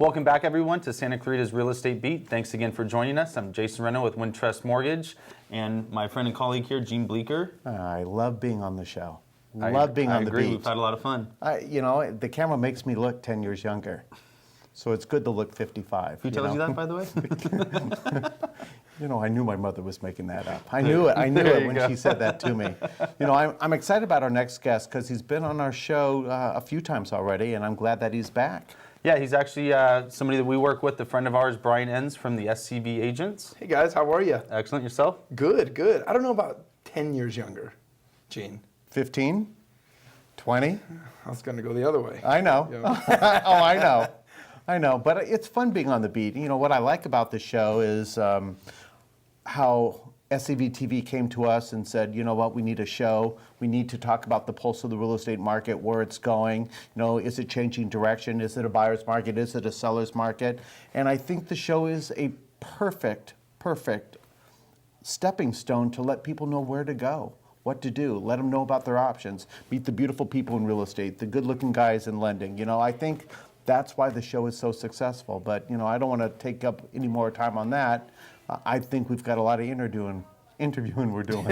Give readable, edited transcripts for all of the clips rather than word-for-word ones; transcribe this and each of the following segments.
Welcome back, everyone, to Santa Clarita's Real Estate Beat. Thanks again for joining us. I'm Jason Reno with Wintrust Mortgage, and my friend and colleague here, Gene Bleeker. I love being on the show. I love being on the agree. beat. We've had a lot of fun. The camera makes me look 10 years younger, so it's good to look 55. Who tells you that, by the way? I knew my mother was making that up. I knew it. I knew it when she said that to me. I'm excited about our next guest because he's been on our show a few times already, and I'm glad that he's back. Yeah, he's actually somebody that we work with, a friend of ours, Brian Enns from the SCV Agents. Hey guys, how are you? Excellent. Yourself? Good, good. I don't know about 10 years younger, Gene. 15? 20? I was going to go the other way. I know. Yeah. Oh, I know. But it's fun being on the beat. What I like about the show is how SCV TV came to us and said, you know what, we need a show. We need to talk about the pulse of the real estate market, where it's going. Is it changing direction? Is it a buyer's market? Is it a seller's market? And I think the show is a perfect stepping stone to let people know where to go, what to do, let them know about their options, meet the beautiful people in real estate, the good-looking guys in lending. I think that's why the show is so successful. But, I don't want to take up any more time on that. I think we've got a lot of interviewing we're doing.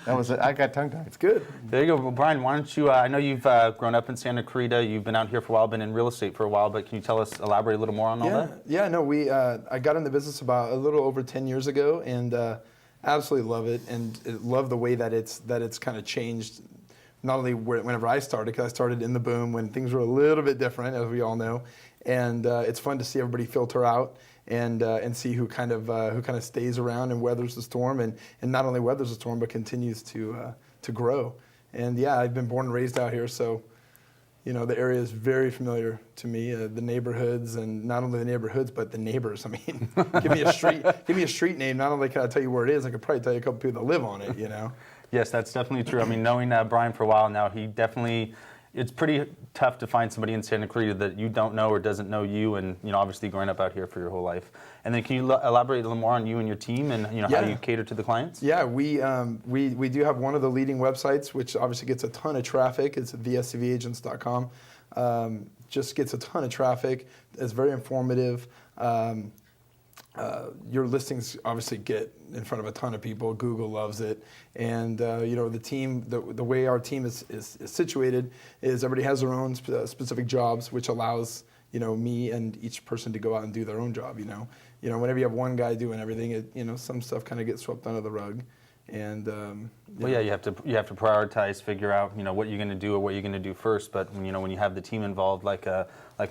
I got tongue-tied. It's good. There you go. Well, Brian, why don't you, I know you've grown up in Santa Clarita, you've been out here for a while, been in real estate for a while, but can you elaborate a little more on all that? Yeah, no, I got in the business about a little over 10 years ago, and absolutely love it, and love the way that it's kind of changed. Not only whenever I started, because I started in the boom when things were a little bit different, as we all know, and it's fun to see everybody filter out and see who kind of stays around and weathers the storm, and not only weathers the storm but continues to grow. And yeah, I've been born and raised out here, so the area is very familiar to me. The neighborhoods, and not only the neighborhoods but the neighbors. I mean, give me a street name. Not only can I tell you where it is, I could probably tell you a couple people that live on it. Yes, that's definitely true. I mean, knowing Brian for a while now, it's pretty tough to find somebody in Santa Clarita that you don't know or doesn't know you, and obviously growing up out here for your whole life. And then can you elaborate a little more on you and your team and how you cater to the clients? Yeah, we do have one of the leading websites, which obviously gets a ton of traffic. It's thescvagents.com. Just gets a ton of traffic. It's very informative. Your listings obviously get in front of a ton of people. Google loves it, and the team, the way our team is situated is everybody has their own specific jobs, which allows me and each person to go out and do their own job. Whenever you have one guy doing everything, some stuff kind of gets swept under the rug, and well, yeah, you have to prioritize, figure out what you're going to do or what you're going to do first. But when you have the team involved, like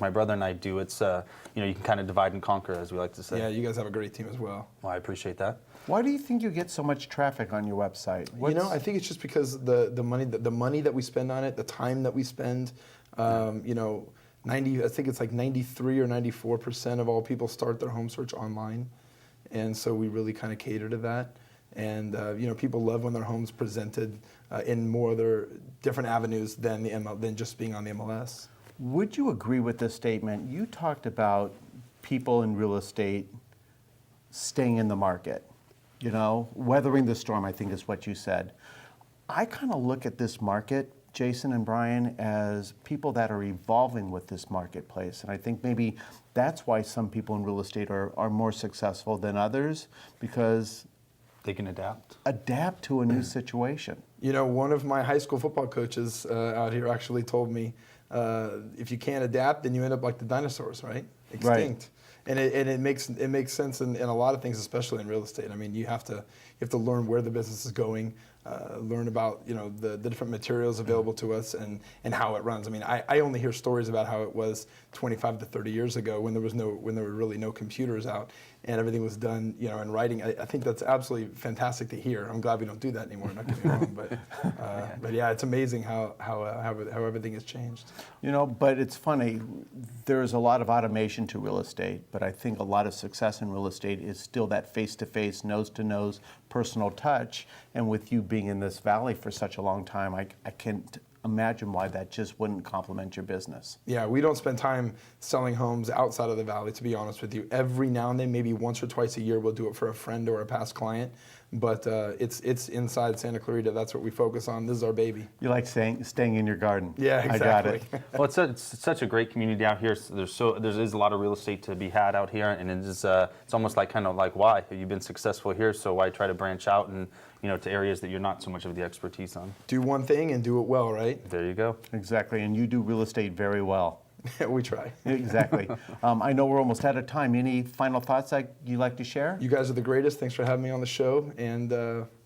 my brother and I do, it's you can kind of divide and conquer, as we like to say. Yeah, you guys have a great team as well. Well, I appreciate that. Why do you think you get so much traffic on your website? I think it's just because the money that we spend on it, the time that we spend. I think it's like 93 or 94% of all people start their home search online, and so we really kind of cater to that. And people love when their home's presented in more other different avenues than just being on the MLS. Would you agree with this statement? You talked about people in real estate staying in the market, weathering the storm, I think is what you said. I kind of look at this market, Jason and Brian, as people that are evolving with this marketplace. And I think maybe that's why some people in real estate are more successful than others, because they can adapt to a new situation. One of my high school football coaches out here actually told me, if you can't adapt, then you end up like the dinosaurs, right? Extinct. Right. And it makes sense in a lot of things, especially in real estate. I mean, you have to learn where the business is going, learn about the different materials available to us and how it runs. I mean, I only hear stories about how it was 25 to 30 years ago when there were really no computers out and everything was done in writing. I think that's absolutely fantastic to hear. I'm glad we don't do that anymore. Not get me wrong, but yeah, it's amazing how everything has changed. But it's funny. There's a lot of automation to real estate, but I think a lot of success in real estate is still that face-to-face, nose-to-nose, personal touch. And with you being in this valley for such a long time, I can't imagine why that just wouldn't complement your business. Yeah, we don't spend time selling homes outside of the valley, to be honest with you. Every now and then, maybe once or twice a year, we'll do it for a friend or a past client. But it's inside Santa Clarita. That's what we focus on. This is our baby. You like staying in your garden. Yeah, exactly. I got it. Well, it's such a great community out here. So there is a lot of real estate to be had out here, and it's almost like kind of like, why you've been successful here, so why try to branch out and to areas that you're not so much of the expertise on. Do one thing and do it well, right? There you go. Exactly, and you do real estate very well. We try. Exactly. I know we're almost out of time. Any final thoughts that you'd like to share? You guys are the greatest. Thanks for having me on the show and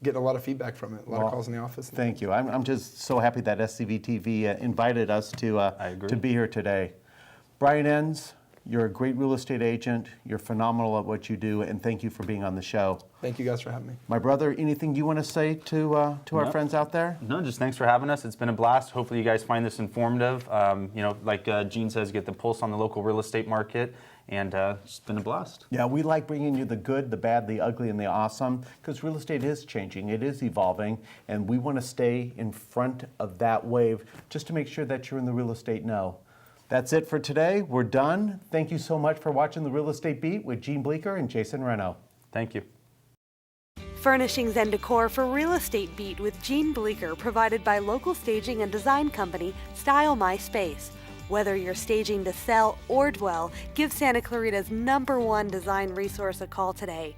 getting a lot of feedback from it. A lot of calls in the office. Thank you. I'm just so happy that SCV TV invited us to be here today. Brian Enns, you're a great real estate agent. You're phenomenal at what you do, and thank you for being on the show. Thank you guys for having me. My brother, anything you want to say to our friends out there? No, just thanks for having us. It's been a blast. Hopefully you guys find this informative. Like Gene says, get the pulse on the local real estate market, and it's been a blast. Yeah, we like bringing you the good, the bad, the ugly, and the awesome, because real estate is changing, it is evolving, and we want to stay in front of that wave just to make sure that you're in the real estate know. That's it for today. We're done. Thank you so much for watching The Real Estate Beat with Gene Bleeker and Jason Reno. Thank you. Furnishings and decor for Real Estate Beat with Gene Bleeker, provided by local staging and design company Style My Space. Whether you're staging to sell or dwell, give Santa Clarita's #1 design resource a call today.